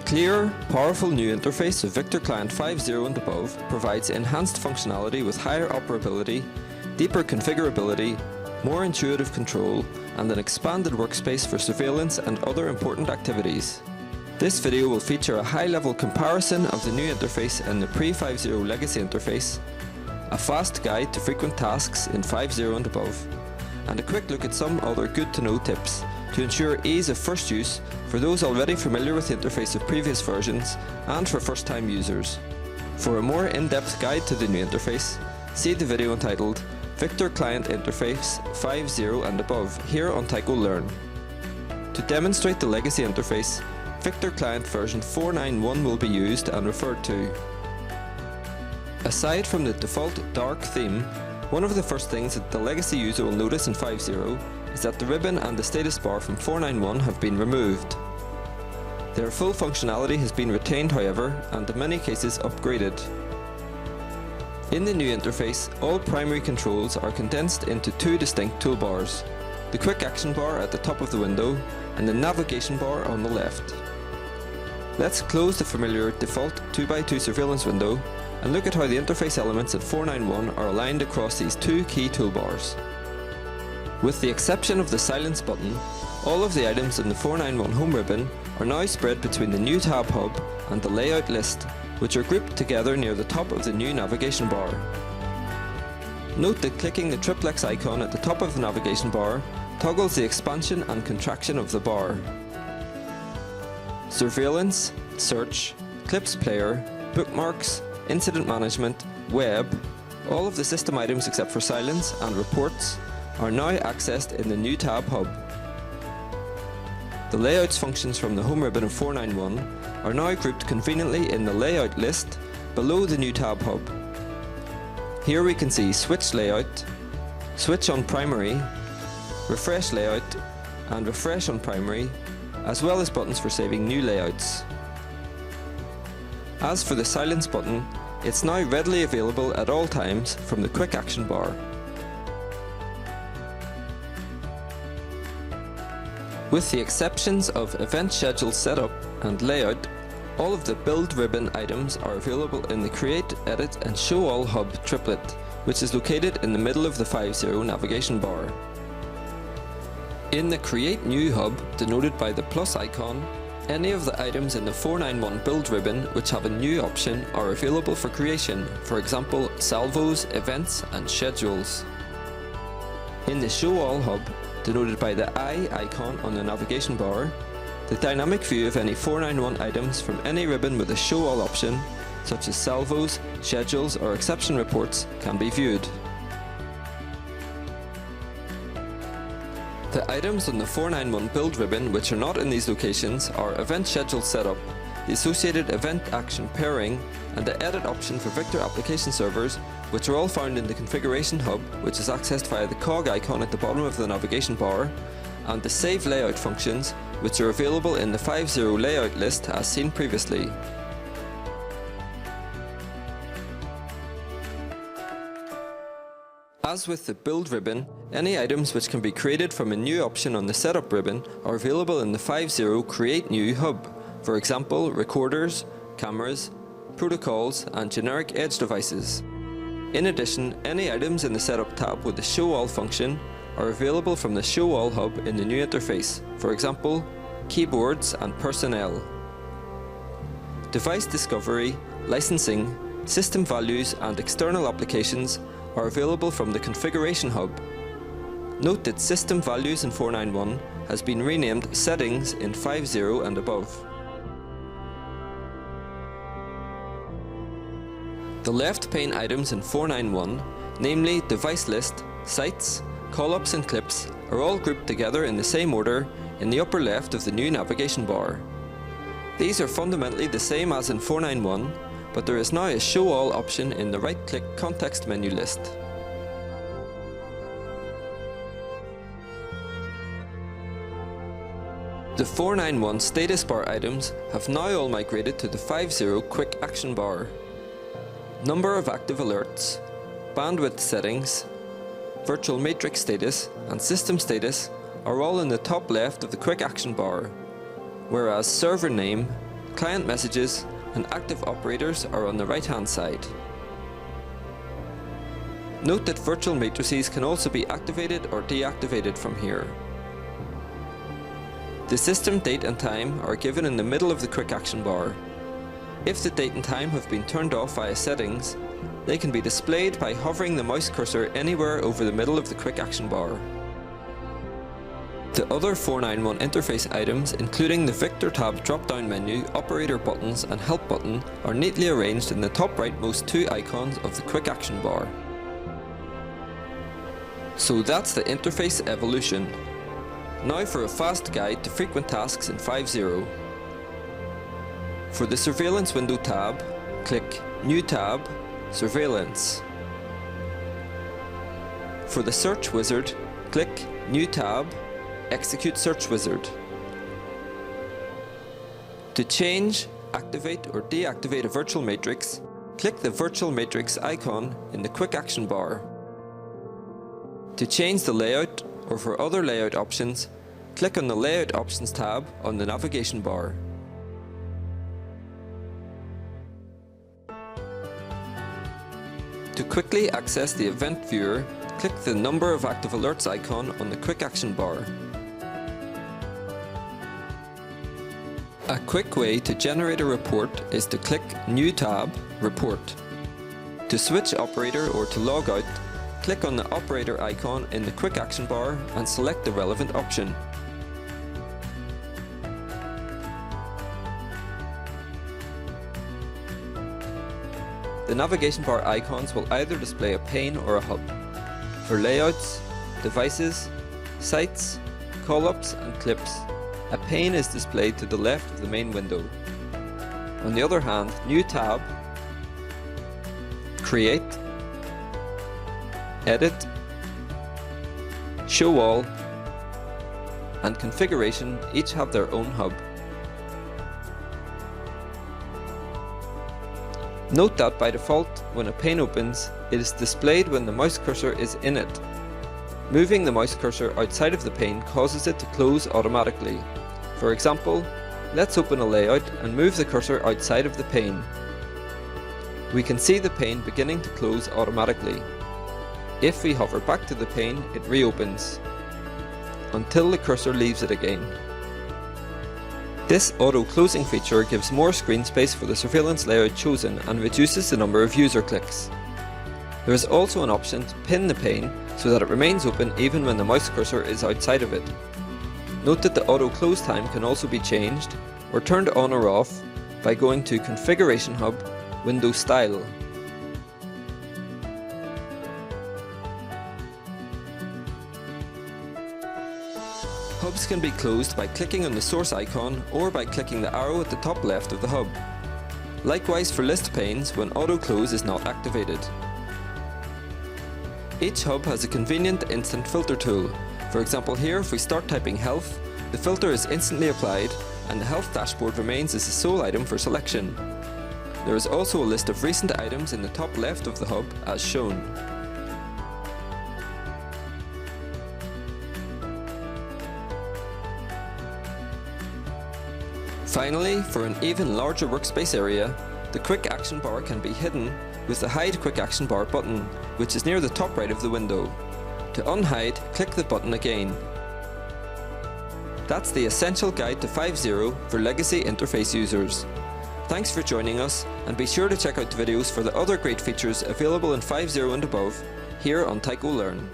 clear, powerful new interface of Victor Client 5.0 and above provides enhanced functionality with higher operability, deeper configurability, more intuitive control, and an expanded workspace for surveillance and other important activities. This video will feature a high-level comparison of the new interface and the pre-5.0 legacy interface, a fast guide to frequent tasks in 5.0 and above, and a quick look at some other good-to-know tips to ensure ease of first use for those already familiar with the interface of previous versions and for first-time users. For a more in-depth guide to the new interface, see the video entitled Victor Client Interface 5.0 and above here on Tyco Learn. To demonstrate the legacy interface, Victor Client version 4.9.1 will be used and referred to. Aside from the default dark theme, one of the first things that the legacy user will notice in 5.0 is that the ribbon and the status bar from 4.9.1 have been removed. Their full functionality has been retained, however, and in many cases upgraded. In the new interface, all primary controls are condensed into two distinct toolbars: the quick action bar at the top of the window and the navigation bar on the left. Let's close the familiar default 2x2 surveillance window and look at how the interface elements in 4.9.1 are aligned across these two key toolbars. With the exception of the silence button, all of the items in the 4.9.1 home ribbon are now spread between the new tab hub and the layout list, which are grouped together near the top of the new navigation bar. Note that clicking the triplex icon at the top of the navigation bar toggles the expansion and contraction of the bar. Surveillance, Search, Clips Player, Bookmarks, Incident Management, Web, all of the system items except for Silence and Reports are now accessed in the new tab hub. The layouts functions from the home ribbon of 4.9.1 are now grouped conveniently in the layout list below the new tab hub. Here we can see Switch Layout, Switch on Primary, Refresh Layout, and Refresh on Primary, as well as buttons for saving new layouts. As for the silence button, it's now readily available at all times from the quick action bar. With the exceptions of event schedule setup and layout, all of the build ribbon items are available in the Create, Edit and Show All hub triplet, which is located in the middle of the 5.0 navigation bar. In the Create New hub, denoted by the plus icon, any of the items in the 4.9.1 build ribbon which have a new option are available for creation, for example salvos, events and schedules. In the Show All hub, denoted by the eye icon on the navigation bar, the dynamic view of any 4.9.1 items from any ribbon with a Show All option, such as salvos, schedules or exception reports, can be viewed. The items on the 4.9.1 build ribbon which are not in these locations are Event Schedule Setup, the associated Event Action Pairing, and the Edit option for Victor application servers, which are all found in the Configuration hub, which is accessed via the cog icon at the bottom of the navigation bar, and the Save Layout functions, which are available in the 5.0 layout list as seen previously. As with the Build ribbon, any items which can be created from a new option on the Setup ribbon are available in the 5.0 Create New hub, for example recorders, cameras, protocols and generic edge devices. In addition, any items in the Setup tab with the Show All function are available from the Show All hub in the new interface, for example keyboards and personnel. Device discovery, licensing, system values and external applications are available from the Configuration hub. Note that System Values in 4.9.1 has been renamed Settings in 5.0 and above. The left pane items in 4.9.1, namely Device List, Sites, Call-ups and Clips, are all grouped together in the same order in the upper left of the new navigation bar. These are fundamentally the same as in 4.9.1, but there is now a Show All option in the right-click context menu list. The 4.9.1 status bar items have now all migrated to the 5.0 quick action bar. Number of active alerts, bandwidth settings, virtual matrix status and system status are all in the top left of the quick action bar, whereas server name, client messages and active operators are on the right hand side. Note that virtual matrices can also be activated or deactivated from here. The system date and time are given in the middle of the quick action bar. If the date and time have been turned off via settings, they can be displayed by hovering the mouse cursor anywhere over the middle of the quick action bar. The other 491 interface items, including the Victor tab drop-down menu, operator buttons and help button, are neatly arranged in the top rightmost two icons of the quick action bar. So that's the interface evolution. Now for a fast guide to frequent tasks in 5.0. For the Surveillance window tab, click New tab, Surveillance. For the Search wizard, click New tab, Execute Search wizard. To change, activate or deactivate a virtual matrix, click the virtual matrix icon in the quick action bar. To change the layout or for other layout options, click on the Layout Options tab on the navigation bar. To quickly access the event viewer, click the Number of Active Alerts icon on the quick action bar. A quick way to generate a report is to click New tab, Report. To switch operator or to log out, click on the operator icon in the quick action bar and select the relevant option. The navigation bar icons will either display a pane or a hub. For layouts, devices, sites, call-ups and clips, a pane is displayed to the left of the main window. On the other hand, New tab, Create, Edit, Show All, and Configuration each have their own hub. Note that by default, when a pane opens, it is displayed when the mouse cursor is in it. Moving the mouse cursor outside of the pane causes it to close automatically. For example, let's open a layout and move the cursor outside of the pane. We can see the pane beginning to close automatically. If we hover back to the pane, it reopens, until the cursor leaves it again. This auto-closing feature gives more screen space for the surveillance layout chosen and reduces the number of user clicks. There is also an option to pin the pane so that it remains open even when the mouse cursor is outside of it. Note that the auto-close time can also be changed or turned on or off by going to Configuration Hub, Window Style. Hubs can be closed by clicking on the source icon or by clicking the arrow at the top left of the hub. Likewise for list panes when auto-close is not activated. Each hub has a convenient instant filter tool. For example here, if we start typing health, the filter is instantly applied and the health dashboard remains as the sole item for selection. There is also a list of recent items in the top left of the hub as shown. Finally, for an even larger workspace area, the quick action bar can be hidden with the Hide Quick Action Bar button, which is near the top right of the window. To unhide, click the button again. That's the essential guide to 5.0 for legacy interface users. Thanks for joining us, and be sure to check out the videos for the other great features available in 5.0 and above here on Tyco Learn.